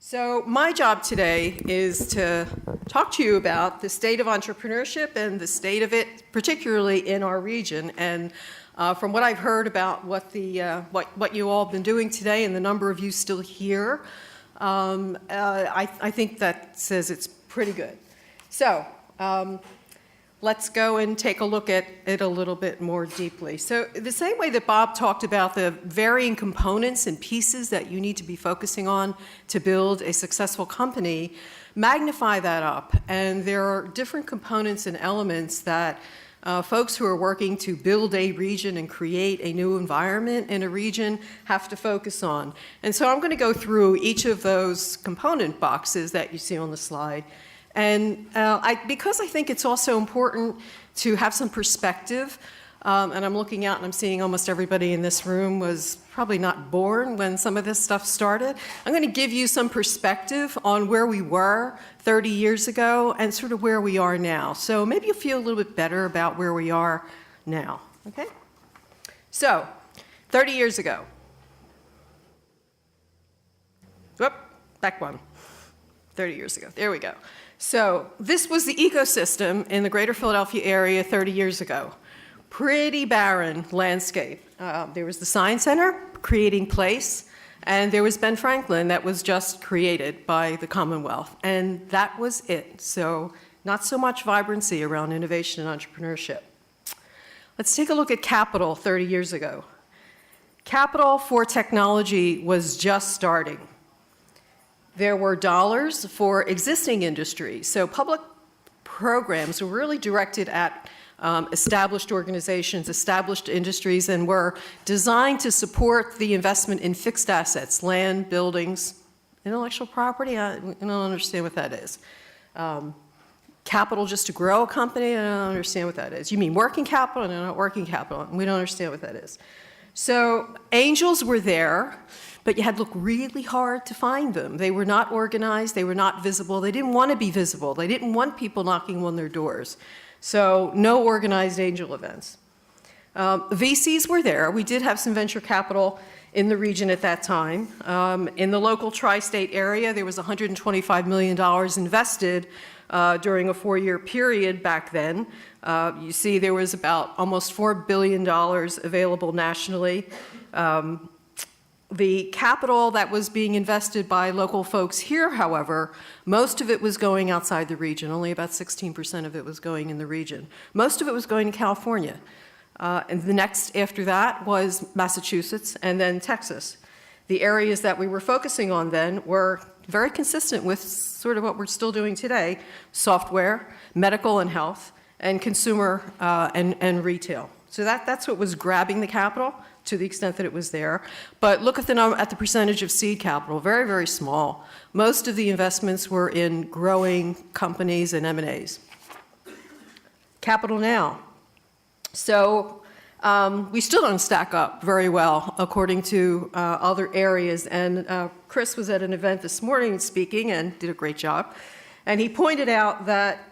So my job today is to talk to you about the state of entrepreneurship and the state of it, particularly in our region. And from what I've heard about what you all have been doing today and the number of you still here, I think that says it's pretty good. So let's go and take a look at it a little bit more deeply. So the same way that Bob talked about the varying components and pieces that you need to be focusing on to build a successful company, magnify that up. And there are different components and elements that folks who are working to build a region and create a new environment in a region have to focus on. And so I'm going to go through each of those component boxes that you see on the slide. And because I think it's also important to have some perspective, and I'm looking out and I'm seeing almost everybody in this room was probably not born when some of this stuff started, I'm going to give you some perspective on where we were 30 years ago and sort of where we are now. So maybe you'll feel a little bit better about where we are now, okay? So, 30 years ago. Whoop, back one. 30 years ago, there we go. So this was the ecosystem in the greater Philadelphia area 30 years ago. Pretty barren landscape. There was the Science Center, creating place, and there was Ben Franklin that was just created by the Commonwealth, and that was it. So not so much vibrancy around innovation and entrepreneurship. Let's take a look at capital 30 years ago. Capital for technology was just starting. There were dollars for existing industries. So public programs were really directed at established organizations, established industries, and were designed to support the investment in fixed assets, land, buildings, intellectual property. I don't understand what that is. Capital just to grow a company, I don't understand what that is. You mean working capital? No, not working capital. We don't understand what that is. So angels were there, but you had to look really hard to find them. They were not organized, they were not visible, they didn't want to be visible, they didn't want people knocking on their doors. So no organized angel events. VCs were there. We did have some venture capital in the region at that time. In the local tri-state area, there was $125 million invested during a 4-year period back then. You see there was about almost $4 billion available nationally. The capital that was being invested by local folks here, however, most of it was going outside the region. Only about 16% of it was going in the region. Most of it was going to California. And the next after that was Massachusetts and then Texas. The areas that we were focusing on then were very consistent with sort of what we're still doing today: software, medical and health, and consumer and retail. So that's what was grabbing the capital, to the extent that it was there. But look at the percentage of seed capital, very, very small. Most of the investments were in growing companies and M&As. Capital now. So we still don't stack up very well according to other areas. And Chris was at an event this morning speaking and did a great job. And he pointed out that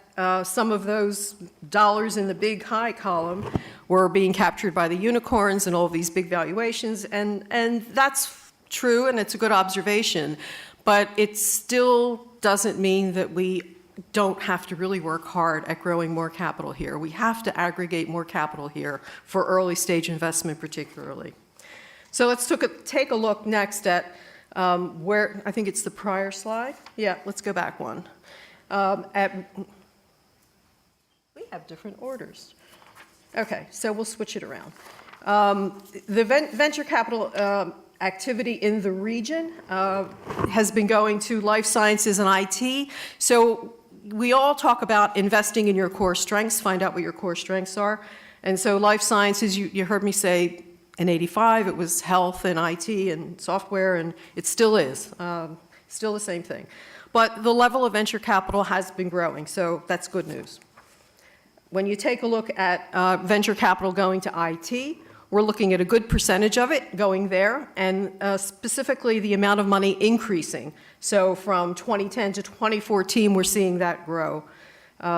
some of those dollars in the big high column were being captured by the unicorns and all of these big valuations, and that's true, and it's a good observation, but it still doesn't mean that we don't have to really work hard at growing more capital here. We have to aggregate more capital here for early stage investment particularly. So let's take a look next at where, I think it's the prior slide. Yeah, let's go back one. We have different orders. Okay, so we'll switch it around. The venture capital activity in the region has been going to life sciences and IT. So we all talk about investing in your core strengths, find out what your core strengths are. And so life sciences, you heard me say in '85, it was health and IT and software, and it still is, still the same thing. But the level of venture capital has been growing, so that's good news. When you take a look at venture capital going to IT, we're looking at a good percentage of it going there, and specifically the amount of money increasing. So from 2010 to 2014, we're seeing that grow.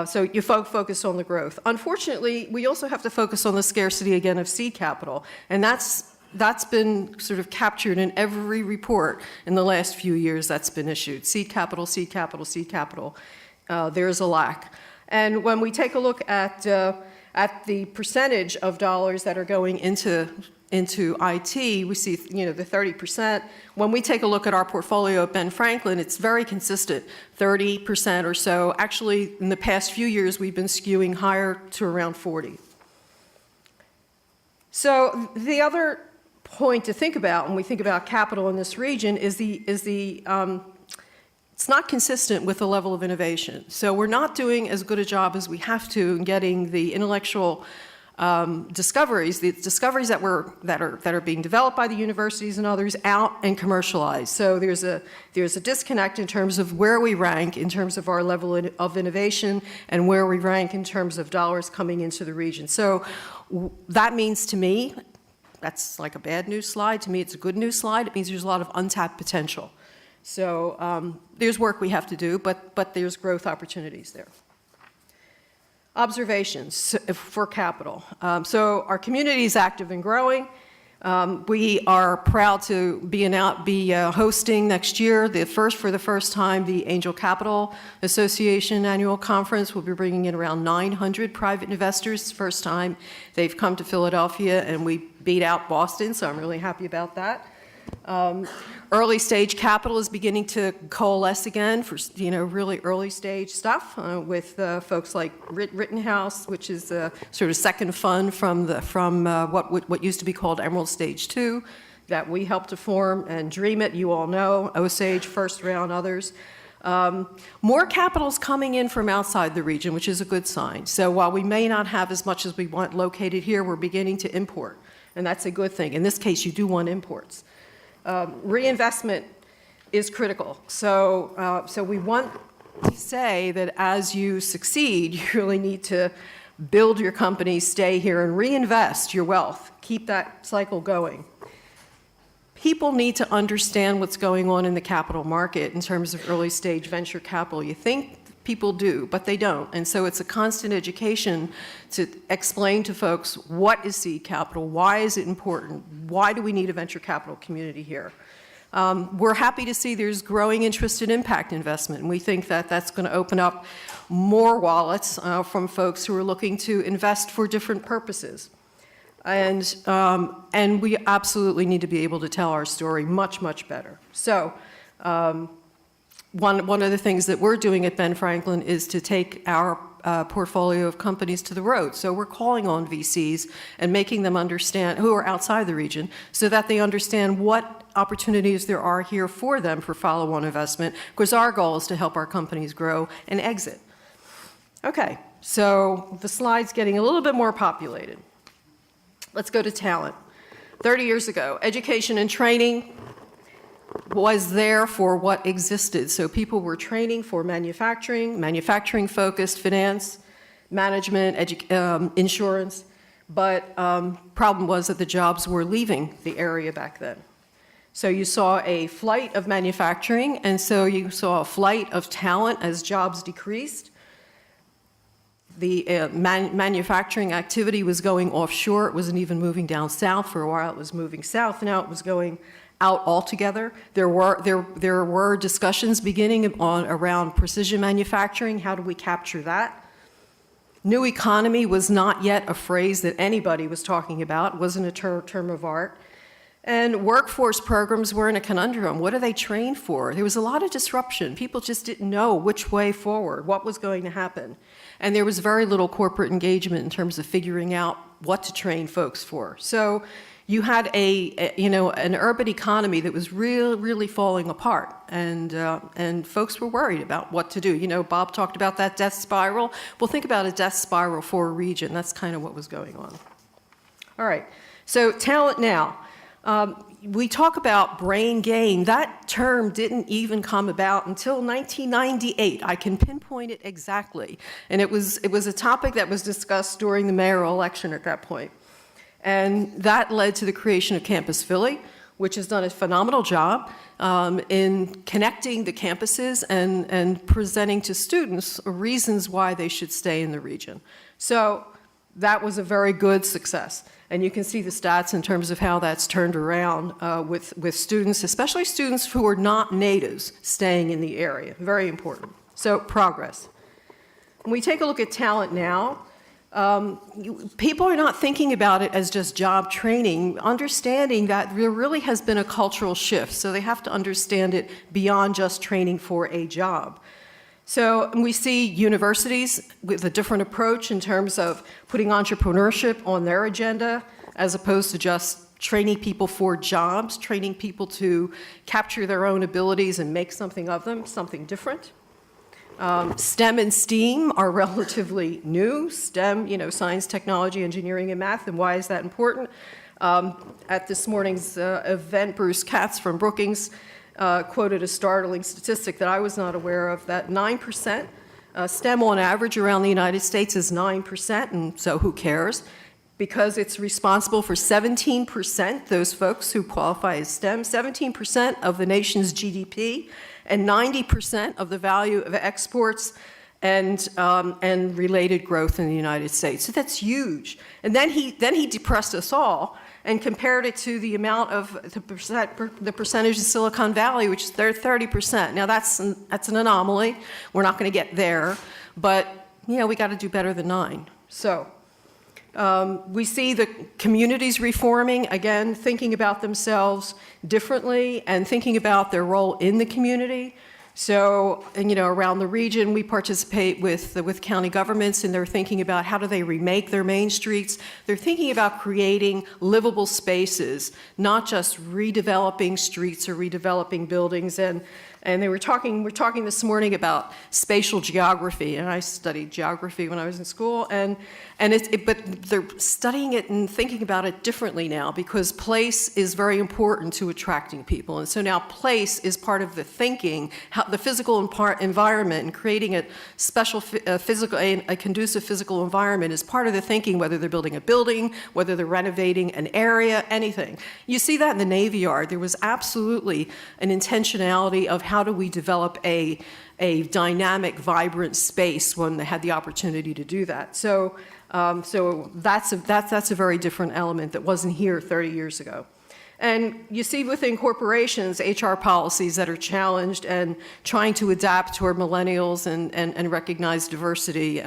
So you focus on the growth. Unfortunately, we also have to focus on the scarcity again of seed capital, and that's that's been sort of captured in every report in the last few years that's been issued. Seed capital, seed capital, seed capital. There's a lack. And when we take a look at the percentage of dollars that are going into IT, we see, the 30%. When we take a look at our portfolio at Ben Franklin, it's very consistent, 30% or so. Actually, in the past few years, we've been skewing higher to around 40. So the other point to think about when we think about capital in this region is it's not consistent with the level of innovation. So we're not doing as good a job as we have to in getting the intellectual discoveries, the discoveries that are being developed by the universities and others out and commercialized. So there's a disconnect in terms of where we rank in terms of our level of innovation and where we rank in terms of dollars coming into the region. So that means to me, that's like a bad news slide. To me, it's a good news slide. It means there's a lot of untapped potential. So there's work we have to do, but there's growth opportunities there. Observations for capital. So our community is active and growing. We are proud to be hosting next year, for the first time, the Angel Capital Association annual conference. We'll be bringing in around 900 private investors. First time they've come to Philadelphia, and we beat out Boston, so I'm really happy about that. Early stage capital is beginning to coalesce again for really early stage stuff with folks like Rittenhouse, which is a sort of second fund from what used to be called Emerald Stage 2 that we helped to form, and Dream It, you all know, Osage, First Round, others. More capital's coming in from outside the region, which is a good sign. So while we may not have as much as we want located here, we're beginning to import, and that's a good thing. In this case, you do want imports. Reinvestment is critical. So we want to say that as you succeed, you really need to build your company, stay here, and reinvest your wealth. Keep that cycle going. People need to understand what's going on in the capital market in terms of early stage venture capital. You think people do, but they don't. And so it's a constant education to explain to folks what is seed capital, why is it important, why do we need a venture capital community here. We're happy to see there's growing interest in impact investment, and we think that that's going to open up more wallets from folks who are looking to invest for different purposes. And we absolutely need to be able to tell our story much, much better. So one of the things that we're doing at Ben Franklin is to take our portfolio of companies to the road. So we're calling on VCs and making them understand, who are outside the region, so that they understand what opportunities there are here for them for follow-on investment, because our goal is to help our companies grow and exit. Okay, so the slide's getting a little bit more populated. Let's go to talent. 30 years ago, education and training was there for what existed. So people were training for manufacturing-focused finance, management, insurance, but problem was that the jobs were leaving the area back then. So you saw a flight of manufacturing, and so you saw a flight of talent as jobs decreased. The manufacturing activity was going offshore. It wasn't even moving down south. For a while it was moving south. Now it was going out altogether. There were discussions beginning around precision manufacturing. How do we capture that? New economy was not yet a phrase that anybody was talking about. It wasn't a term of art. And workforce programs were in a conundrum. What are they trained for? There was a lot of disruption. People just didn't know which way forward, what was going to happen. And there was very little corporate engagement in terms of figuring out what to train folks for. So you had an urban economy that was really falling apart, and folks were worried about what to do. Bob talked about that death spiral. Well, think about a death spiral for a region. That's kind of what was going on. All right, so talent now. We talk about brain gain. That term didn't even come about until 1998. I can pinpoint it exactly. And it was a topic that was discussed during the mayoral election at that point. And that led to the creation of Campus Philly, which has done a phenomenal job in connecting the campuses and presenting to students reasons why they should stay in the region. So that was a very good success. And you can see the stats in terms of how that's turned around with students, especially students who are not natives, staying in the area. Very important. So progress. When we take a look at talent now, people are not thinking about it as just job training, understanding that there really has been a cultural shift. So they have to understand it beyond just training for a job. So we see universities with a different approach in terms of putting entrepreneurship on their agenda, as opposed to just training people for jobs, training people to capture their own abilities and make something of them, something different. STEM and STEAM are relatively new. STEM, science, technology, engineering, and math. And why is that important? At this morning's event, Bruce Katz from Brookings quoted a startling statistic that I was not aware of, that 9%, STEM on average around the United States is 9%, and so who cares? Because it's responsible for 17%, those folks who qualify as STEM, 17% of the nation's GDP, and 90% of the value of exports and related growth in the United States. So that's huge. And then he depressed us all and compared it to the amount of the percentage in Silicon Valley, which is they're 30%. Now that's an anomaly. We're not going to get there, but we got to do better than 9. So we see the communities reforming, again, thinking about themselves differently and thinking about their role in the community. So, around the region, we participate with county governments, and they're thinking about how do they remake their main streets. They're thinking about creating livable spaces, not just redeveloping streets or redeveloping buildings. And we're talking this morning about spatial geography, and I studied geography when I was in school, but they're studying it and thinking about it differently now, because place is very important to attracting people. And so now place is part of the thinking, how the physical environment, and creating a special a conducive physical environment is part of the thinking, whether they're building a building, whether they're renovating an area, anything. You see that in the Navy Yard. There was absolutely an intentionality of how do we develop a dynamic, vibrant space when they had the opportunity to do that. So that's a very different element that wasn't here 30 years ago. And you see within corporations, HR policies that are challenged and trying to adapt toward millennials and recognize diversity.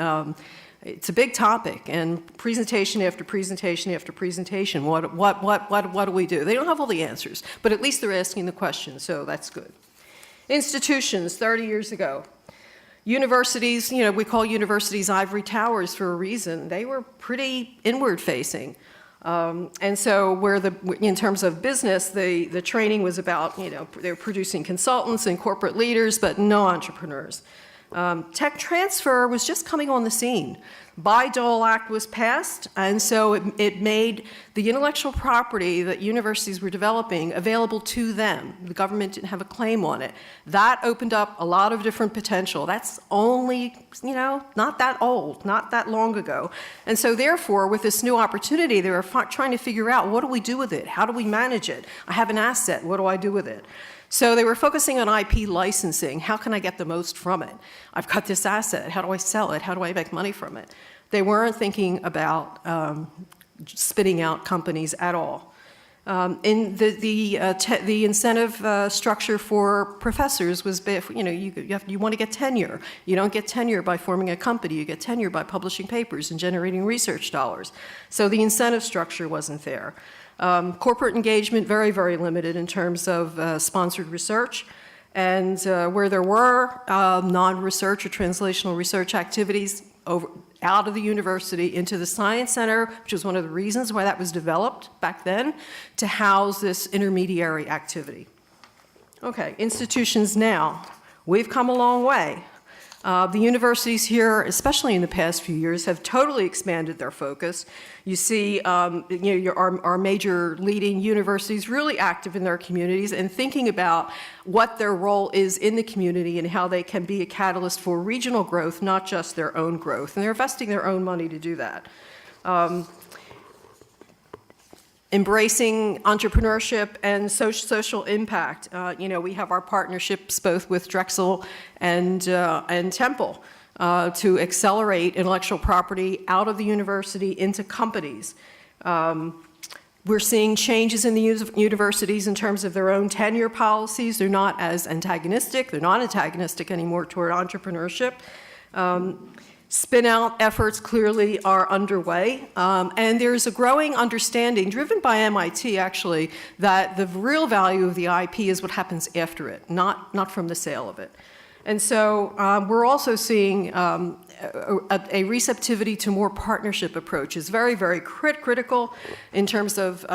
It's a big topic, and presentation after presentation after presentation, what do we do? They don't have all the answers, but at least they're asking the question, so that's good. Institutions, 30 years ago. Universities, we call universities ivory towers for a reason. They were pretty inward-facing. And so in terms of business, the training was about, they were producing consultants and corporate leaders, but no entrepreneurs. Tech transfer was just coming on the scene. Bayh-Dole Act was passed, and so it made the intellectual property that universities were developing available to them. The government didn't have a claim on it. That opened up a lot of different potential. That's only, not that old, not that long ago. And so therefore, with this new opportunity, they were trying to figure out, what do we do with it? How do we manage it? I have an asset, what do I do with it? So they were focusing on IP licensing. How can I get the most from it? I've got this asset. How do I sell it? How do I make money from it? They weren't thinking about spinning out companies at all. In the incentive structure for professors was, you want to get tenure. You don't get tenure by forming a company. You get tenure by publishing papers and generating research dollars. So the incentive structure wasn't there. Corporate engagement, very, very limited in terms of sponsored research. And where there were non-research or translational research activities out of the university into the Science Center, which was one of the reasons why that was developed back then, to house this intermediary activity. Okay, institutions now. We've come a long way. The universities here, especially in the past few years, have totally expanded their focus. You see our major leading universities really active in their communities and thinking about what their role is in the community and how they can be a catalyst for regional growth, not just their own growth. And they're investing their own money to do that. Embracing entrepreneurship and social impact. We have our partnerships both with Drexel and Temple to accelerate intellectual property out of the university into companies. We're seeing changes in the universities in terms of their own tenure policies. They're not as antagonistic. They're not antagonistic anymore toward entrepreneurship. Spin-out efforts clearly are underway. And there's a growing understanding, driven by MIT actually, that the real value of the IP is what happens after it, not from the sale of it. And so we're also seeing a receptivity to more partnership approaches, very, very critical in terms of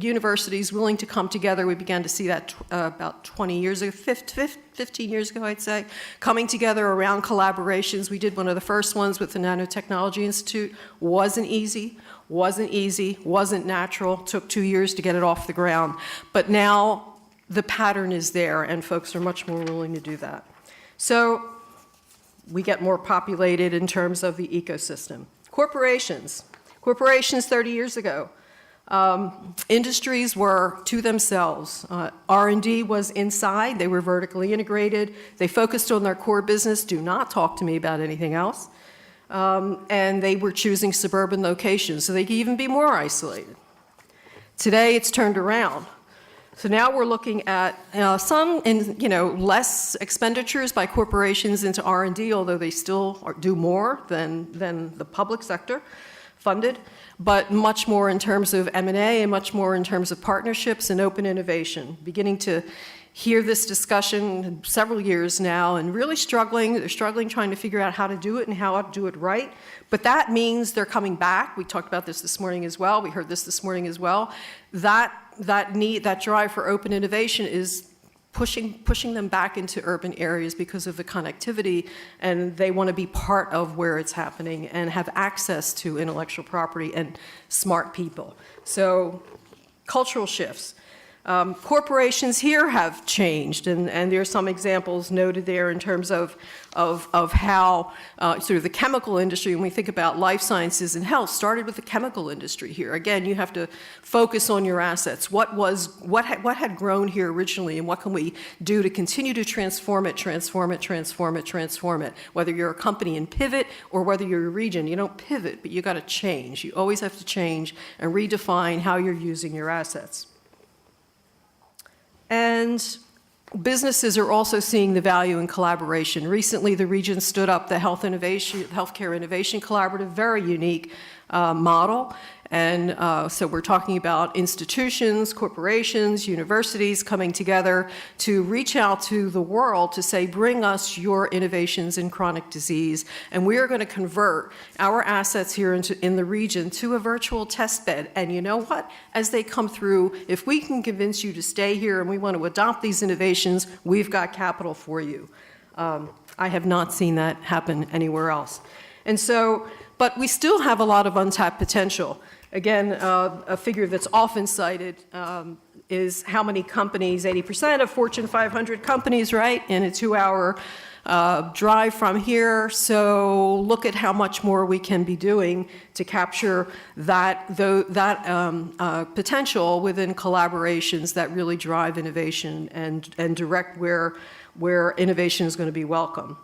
universities willing to come together. We began to see that about 20 years ago, 15 years ago, I'd say, coming together around collaborations. We did one of the first ones with the Nanotechnology Institute. Wasn't easy, wasn't natural, took 2 years to get it off the ground. But now the pattern is there, and folks are much more willing to do that. So we get more populated in terms of the ecosystem. Corporations 30 years ago, industries were to themselves. R&D was inside, they were vertically integrated, they focused on their core business, do not talk to me about anything else, and they were choosing suburban locations, so they could even be more isolated. Today it's turned around. So now we're looking at some, less expenditures by corporations into R&D, although they still do more than the public sector funded, but much more in terms of M&A and much more in terms of partnerships and open innovation. Beginning to hear this discussion several years now and really struggling. They're struggling trying to figure out how to do it and how to do it right. But that means they're coming back. We talked about this morning as well. We heard this morning as well. That drive for open innovation is pushing them back into urban areas because of the connectivity, and they want to be part of where it's happening and have access to intellectual property and smart people. So cultural shifts. Corporations here have changed, and there are some examples noted there in terms of how sort of the chemical industry, when we think about life sciences and health, started with the chemical industry here. Again, you have to focus on your assets. What had grown here originally, and what can we do to continue to transform it, whether you're a company and pivot or whether you're a region. You don't pivot, but you got to change. You always have to change and redefine how you're using your assets. And businesses are also seeing the value in collaboration. Recently, the region stood up the Healthcare Innovation Collaborative, very unique model. And so we're talking about institutions, corporations, universities coming together to reach out to the world to say, bring us your innovations in chronic disease, and we are going to convert our assets here in the region to a virtual test bed. And you know what? As they come through, if we can convince you to stay here and we want to adopt these innovations, we've got capital for you. I have not seen that happen anywhere else. And so, but we still have a lot of untapped potential. Again, a figure that's often cited is how many companies, 80% of Fortune 500 companies, right, in a 2-hour drive from here. So look at how much more we can be doing to capture that potential within collaborations that really drive innovation and direct where innovation is going to be welcome.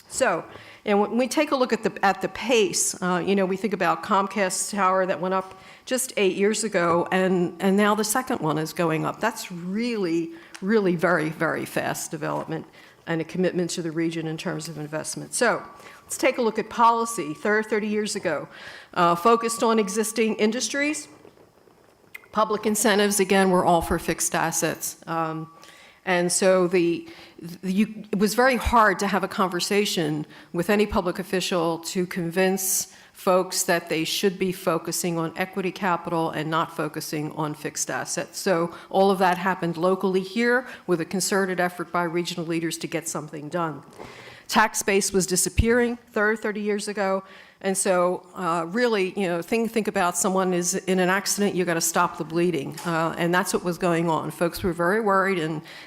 So, and when we take a look at the pace, we think about Comcast's tower that went up just 8 years ago, and now the second one is going up. That's really, really very, very fast development and a commitment to the region in terms of investment. So let's take a look at policy. 30 years ago, focused on existing industries. Public incentives, again, were all for fixed assets. And so it was very hard to have a conversation with any public official to convince folks that they should be focusing on equity capital and not focusing on fixed assets. So all of that happened locally here with a concerted effort by regional leaders to get something done. Tax base was disappearing 30 years ago. And so really, think about someone is in an accident, you got to stop the bleeding. And that's what was going on. Folks were very worried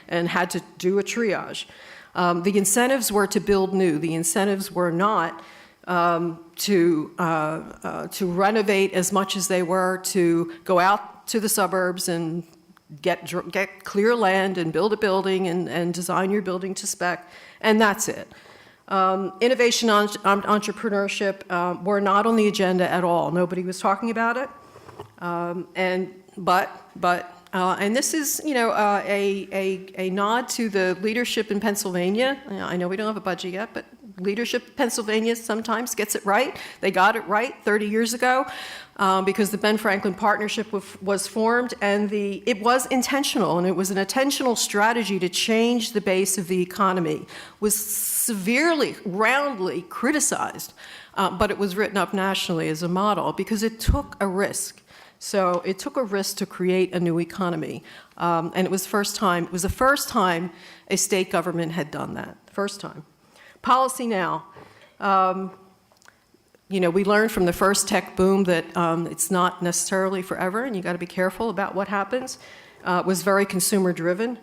and had to do a triage. The incentives were to build new. The incentives were not to renovate as much as they were to go out to the suburbs and get clear land and build a building and design your building to spec. And that's it. Innovation entrepreneurship were not on the agenda at all. Nobody was talking about it. And this is, a nod to the leadership in Pennsylvania. I know we don't have a budget yet, but leadership in Pennsylvania sometimes gets it right. They got it right 30 years ago because the Ben Franklin Partnership was formed, and it was intentional, and it was an intentional strategy to change the base of the economy. Was severely, roundly criticized, but it was written up nationally as a model because it took a risk. So it took a risk to create a new economy, and it was the first time a state government had done that. First time. Policy now. We learned from the first tech boom that it's not necessarily forever, and you got to be careful about what happens. It was very consumer driven.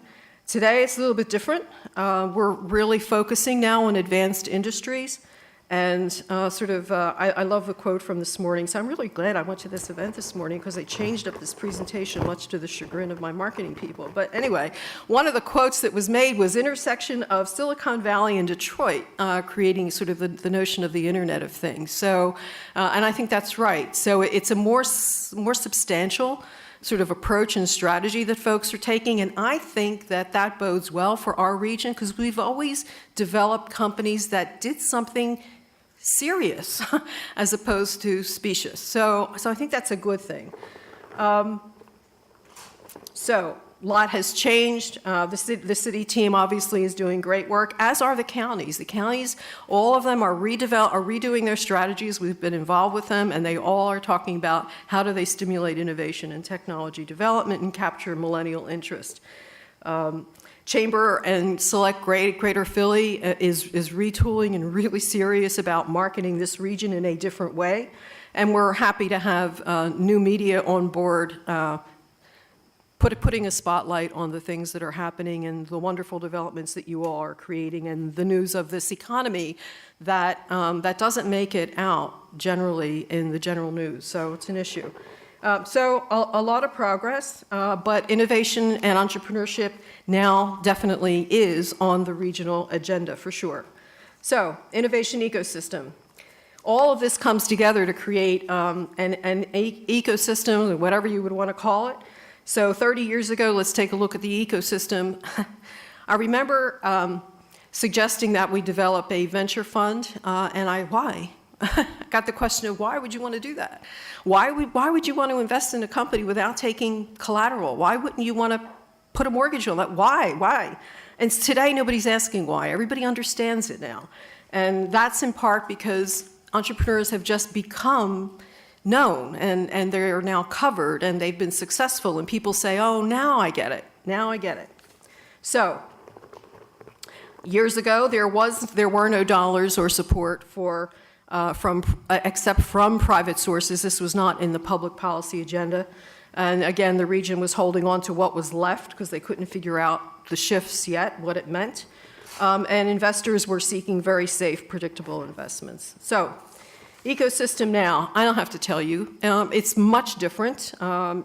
Today it's a little bit different. We're really focusing now on advanced industries. And I love the quote from this morning. So I'm really glad I went to this event this morning because they changed up this presentation much to the chagrin of my marketing people. But anyway, one of the quotes that was made was intersection of Silicon Valley and Detroit, creating sort of the notion of the Internet of Things. So, and I think that's right. So it's a more substantial sort of approach and strategy that folks are taking, and I think that bodes well for our region because we've always developed companies that did something serious as opposed to specious. So I think that's a good thing. So a lot has changed. The city team obviously is doing great work, as are the counties. The counties, all of them are redoing their strategies. We've been involved with them, and they all are talking about how do they stimulate innovation and technology development and capture millennial interest. Chamber and Select Greater Philly is retooling and really serious about marketing this region in a different way. And we're happy to have new media on board, putting a spotlight on the things that are happening and the wonderful developments that you all are creating and the news of this economy that doesn't make it out generally in the general news. So it's an issue. So a lot of progress, but innovation and entrepreneurship now definitely is on the regional agenda for sure. So innovation ecosystem. All of this comes together to create an ecosystem, or whatever you would want to call it. So 30 years ago, let's take a look at the ecosystem. I remember suggesting that we develop a venture fund, and why? I got the question of why would you want to do that? Why would you want to invest in a company without taking collateral? Why wouldn't you want to put a mortgage on that? Why? And today nobody's asking why. Everybody understands it now. And that's in part because entrepreneurs have just become known and they're now covered and they've been successful and people say, oh, now I get it. Now I get it. So years ago, there were no dollars or support for except from private sources. This was not in the public policy agenda. And again, the region was holding on to what was left because they couldn't figure out the shifts yet, what it meant. And investors were seeking very safe, predictable investments. So, ecosystem now, I don't have to tell you, it's much different.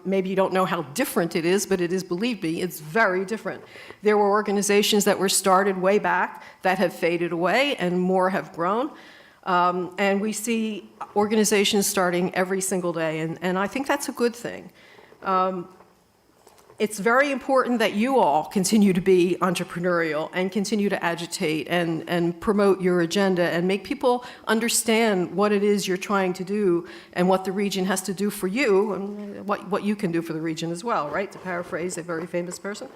Maybe you don't know how different it is, but it is, believe me, it's very different. There were organizations that were started way back that have faded away and more have grown. And we see organizations starting every single day, and I think that's a good thing. It's very important that you all continue to be entrepreneurial and continue to agitate and promote your agenda and make people understand what it is you're trying to do and what the region has to do for you and what you can do for the region as well, right? To paraphrase a very famous person.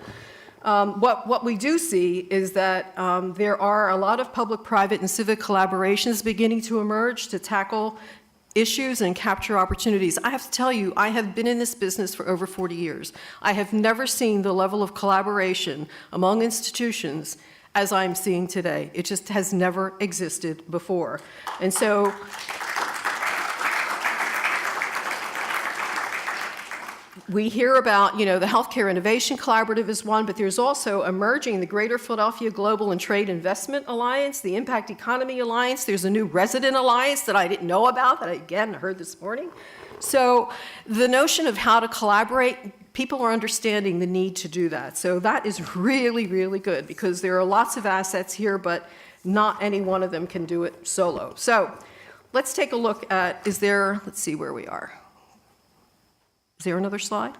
What we do see is that there are a lot of public, private, and civic collaborations beginning to emerge to tackle issues and capture opportunities. I have to tell you, I have been in this business for over 40 years. I have never seen the level of collaboration among institutions as I'm seeing today. It just has never existed before. And so, we hear about, the Healthcare Innovation Collaborative is one, but there's also emerging the Greater Philadelphia Global and Trade Investment Alliance, the Impact Economy Alliance. There's a new Resident Alliance that I didn't know about that I, again, heard this morning. So the notion of how to collaborate, people are understanding the need to do that. So that is really, really good because there are lots of assets here, but not any one of them can do it solo. So let's take a look at, let's see where we are. Is there another slide?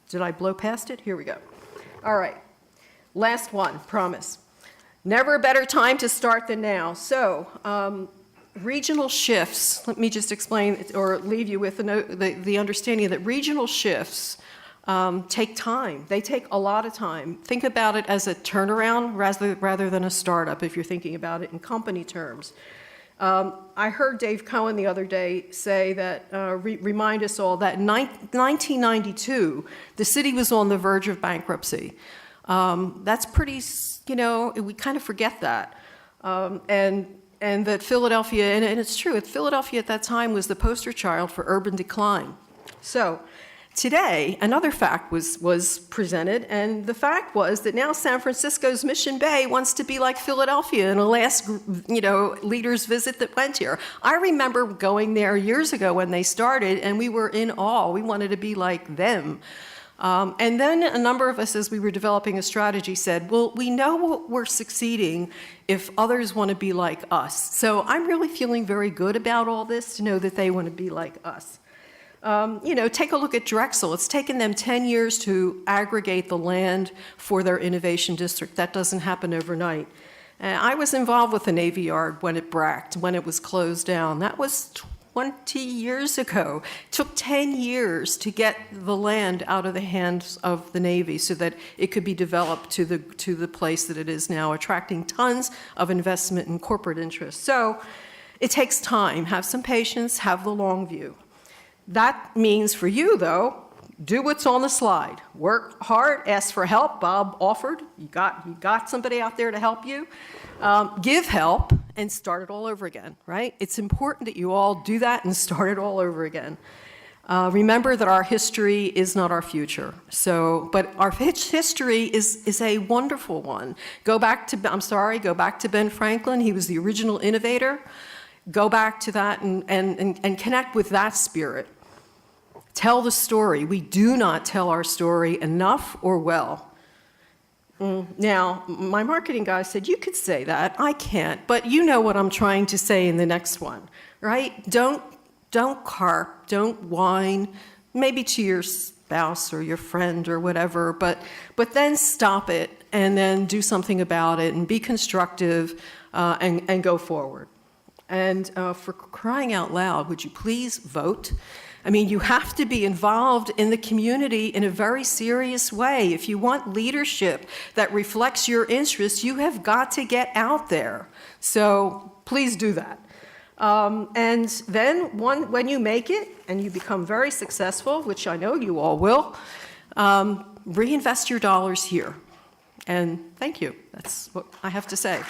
Did I blow past it? Here we go. All right. Last one, promise. Never a better time to start than now. So, regional shifts, let me just explain or leave you with the understanding that regional shifts take time. They take a lot of time. Think about it as a turnaround rather than a startup if you're thinking about it in company terms. I heard Dave Cohen the other day say that, remind us all that in 1992, the city was on the verge of bankruptcy. That's pretty, we kind of forget that. And that Philadelphia, and it's true, Philadelphia at that time was the poster child for urban decline. So today, another fact was presented, and the fact was that now San Francisco's Mission Bay wants to be like Philadelphia in a last, leaders visit that went here. I remember going there years ago when they started, and we were in awe. We wanted to be like them. And then a number of us, as we were developing a strategy, said, well, we know we're succeeding if others want to be like us. So I'm really feeling very good about all this, to know that they want to be like us. Take a look at Drexel. It's taken them 10 years to aggregate the land for their innovation district. That doesn't happen overnight. I was involved with the Navy Yard when it bracked, when it was closed down. That was 20 years ago. It took 10 years to get the land out of the hands of the Navy so that it could be developed to the place that it is now, attracting tons of investment and corporate interest. So it takes time. Have some patience, have the long view. That means for you, though, do what's on the slide. Work hard, ask for help. Bob offered. You got somebody out there to help you. Give help and start it all over again, right? It's important that you all do that and start it all over again. Remember that our history is not our future. But our history is a wonderful one. Go back to Ben Franklin. He was the original innovator. Go back to that and connect with that spirit. Tell the story. We do not tell our story enough or well. Now, my marketing guy said, you could say that. I can't, but you know what I'm trying to say in the next one, right? Don't carp, don't whine, maybe to your spouse or your friend or whatever, but then stop it and then do something about it and be constructive and go forward. And for crying out loud, would you please vote? I mean, you have to be involved in the community in a very serious way. If you want leadership that reflects your interests, you have got to get out there. So please do that. And then when you make it and you become very successful, which I know you all will, reinvest your dollars here. And thank you. That's what I have to say.